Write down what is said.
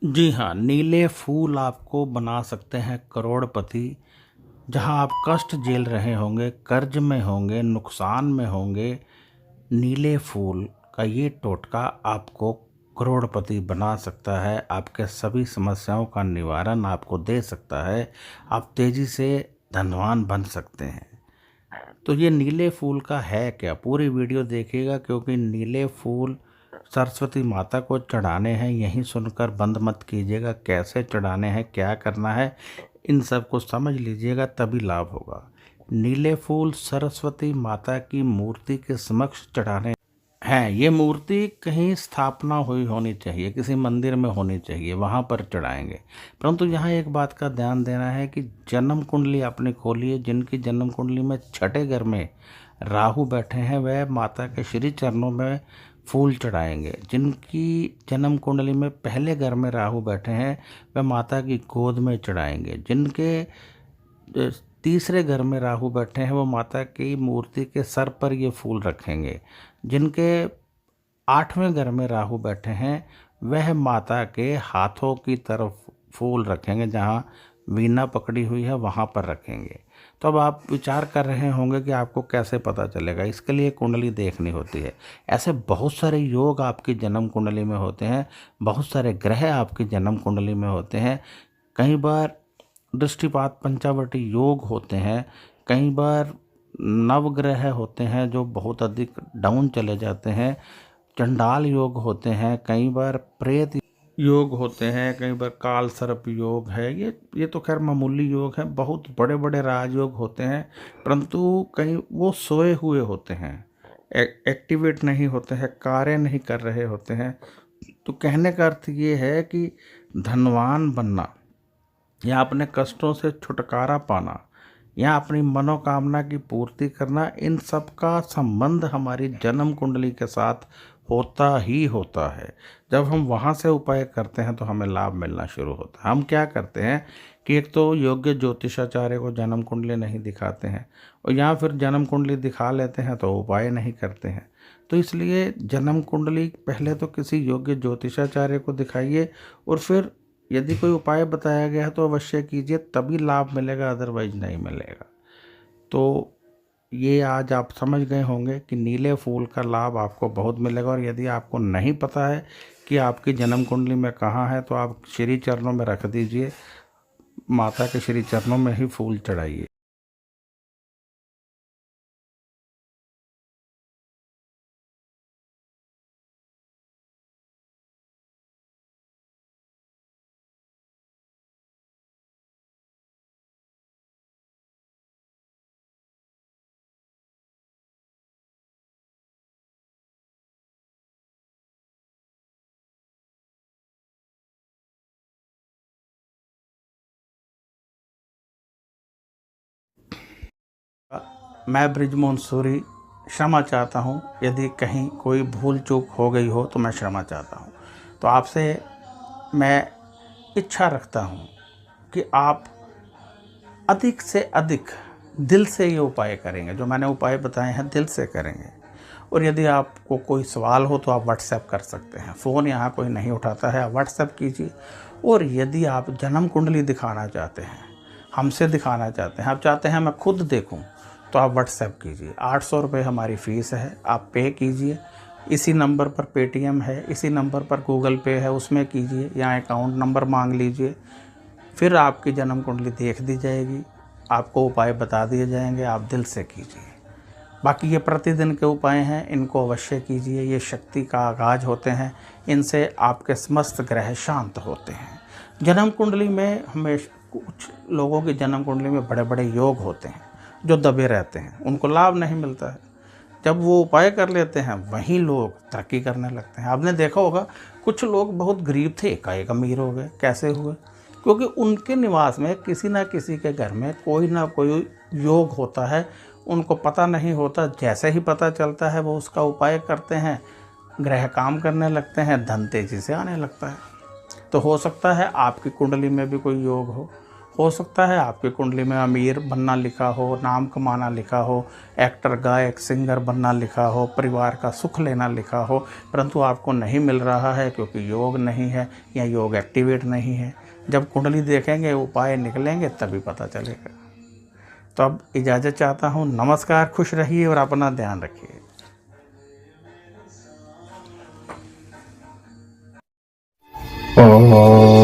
जी हाँ, नीले फूल आपको बना सकते हैं करोड़पति। जहाँ आप कष्ट झेल रहे होंगे, कर्ज में होंगे, नुकसान में होंगे, नीले फूल का ये टोटका आपको करोड़पति बना सकता है। आपके सभी समस्याओं का निवारण आपको दे सकता है। आप तेज़ी से धनवान बन सकते हैं। तो ये नीले फूल का है क्या, पूरी वीडियो देखिएगा, क्योंकि नीले फूल सरस्वती माता को चढ़ाने हैं। यहीं सुनकर बंद मत कीजिएगा, कैसे चढ़ाने हैं, क्या करना है, इन सब को समझ लीजिएगा, तभी लाभ होगा। नीले फूल सरस्वती माता की मूर्ति के समक्ष चढ़ाने हैं। ये मूर्ति कहीं स्थापना हुई होनी चाहिए, किसी मंदिर में होनी चाहिए, वहाँ पर चढ़ाएंगे। परंतु यहाँ एक बात का ध्यान देना है कि जन्म कुंडली आपने खोली है। जिनकी जन्म कुंडली में छठे घर में राहु बैठे हैं, वह माता के श्री चरणों में फूल चढ़ाएंगे। जिनकी जन्म कुंडली में पहले घर में राहु बैठे हैं, वह माता की गोद में चढ़ाएंगे। जिनके तीसरे घर में राहु बैठे हैं, वो माता की मूर्ति के सर पर ये फूल रखेंगे। जिनके आठवें घर में राहु बैठे हैं, वह माता के हाथों की तरफ फूल रखेंगे, जहाँ वीणा पकड़ी हुई है वहाँ पर रखेंगे। तो अब आप विचार कर रहे होंगे कि आपको कैसे पता चलेगा। इसके लिए कुंडली देखनी होती है। ऐसे बहुत सारे योग आपकी जन्म कुंडली में होते हैं, बहुत सारे ग्रह आपकी जन्म कुंडली में होते हैं। कई बार दृष्टिपात पंचावटी योग होते हैं, कई बार नवग्रह होते हैं जो बहुत अधिक डाउन चले जाते हैं, चंडाल योग होते हैं, कई बार प्रेत योग होते हैं, कई बार काल सर्प योग है। ये तो खैर मामूली योग है। बहुत बड़े बड़े राजयोग होते हैं, परंतु कहीं वो सोए हुए होते हैं, एक्टिवेट नहीं होते हैं, कार्य नहीं कर रहे होते हैं। तो कहने का अर्थ ये है कि धनवान बनना या अपने कष्टों से छुटकारा पाना या अपनी मनोकामना की पूर्ति करना, इन सब का संबंध हमारी जन्म कुंडली के साथ होता ही होता है। जब हम वहाँ से उपाय करते हैं तो हमें लाभ मिलना शुरू होता है। हम क्या करते हैं कि एक तो योग्य ज्योतिषाचार्य को जन्म कुंडली नहीं दिखाते हैं, और या फिर जन्म कुंडली दिखा लेते हैं तो उपाय नहीं करते हैं। तो इसलिए जन्म कुंडली पहले तो किसी योग्य ज्योतिषाचार्य को दिखाइए, और फिर यदि कोई उपाय बताया गया है तो अवश्य कीजिए, तभी लाभ मिलेगा, अदरवाइज नहीं मिलेगा। तो ये आज आप समझ गए होंगे कि नीले फूल का लाभ आपको बहुत मिलेगा। और यदि आपको नहीं पता है कि आपकी जन्म कुंडली में कहाँ है, तो आप श्री चरणों में रख दीजिए, माता के श्री चरणों में ही फूल चढ़ाइए। मैं बृजमोहन सूरी क्षमा चाहता हूँ। यदि कहीं कोई भूल चूक हो गई हो तो मैं क्षमा चाहता हूँ। तो आपसे मैं इच्छा रखता हूँ कि आप अधिक से अधिक दिल से ये उपाय करेंगे। जो मैंने उपाय बताए हैं दिल से करेंगे। और यदि आपको कोई सवाल हो तो आप व्हाट्सएप कर सकते हैं। फ़ोन यहाँ कोई नहीं उठाता है, आप व्हाट्सएप कीजिए। और यदि आप जन्म कुंडली दिखाना चाहते हैं, हमसे दिखाना चाहते हैं, आप चाहते हैं मैं खुद देखूं, तो आप व्हाट्सएप कीजिए। 800 रुपये हमारी फ़ीस है, आप पे कीजिए। इसी नंबर पर पेटीएम है, इसी नंबर पर गूगल पे है, उसमें कीजिए, या अकाउंट नंबर मांग लीजिए। फिर आपकी जन्म कुंडली देख दी जाएगी, आपको उपाय बता दिए जाएंगे, आप दिल से कीजिए। बाकी ये प्रतिदिन के उपाय हैं, इनको अवश्य कीजिए। ये शक्ति का आगाज होते हैं, इनसे आपके समस्त ग्रह शांत होते हैं। जन्म कुंडली में हमेशा कुछ लोगों की जन्म कुंडली में बड़े बड़े योग होते हैं जो दबे रहते हैं, उनको लाभ नहीं मिलता है। जब वो उपाय कर लेते हैं वहीं लोग तरक्की करने लगते हैं। आपने देखा होगा कुछ लोग बहुत गरीब थे, एकाएक अमीर हो गए। कैसे हुए? क्योंकि उनके निवास में किसी ना किसी के घर में कोई ना कोई योग होता है, उनको पता नहीं होता। जैसे ही पता चलता है वो उसका उपाय करते हैं, ग्रह काम करने लगते हैं, धन तेजी से आने लगता है। तो हो सकता है आपकी कुंडली में भी कोई योग हो सकता है आपकी कुंडली में अमीर बनना लिखा हो, नाम कमाना लिखा हो, एक्टर, गायक, सिंगर बनना लिखा हो, परिवार का सुख लेना लिखा हो, परंतु आपको नहीं मिल रहा है क्योंकि योग नहीं है या योग एक्टिवेट नहीं है। जब कुंडली देखेंगे, उपाय निकलेंगे, तभी पता चलेगा। तो अब इजाज़त चाहता हूँ। नमस्कार, खुश रहिए और अपना ध्यान रखिए। ओम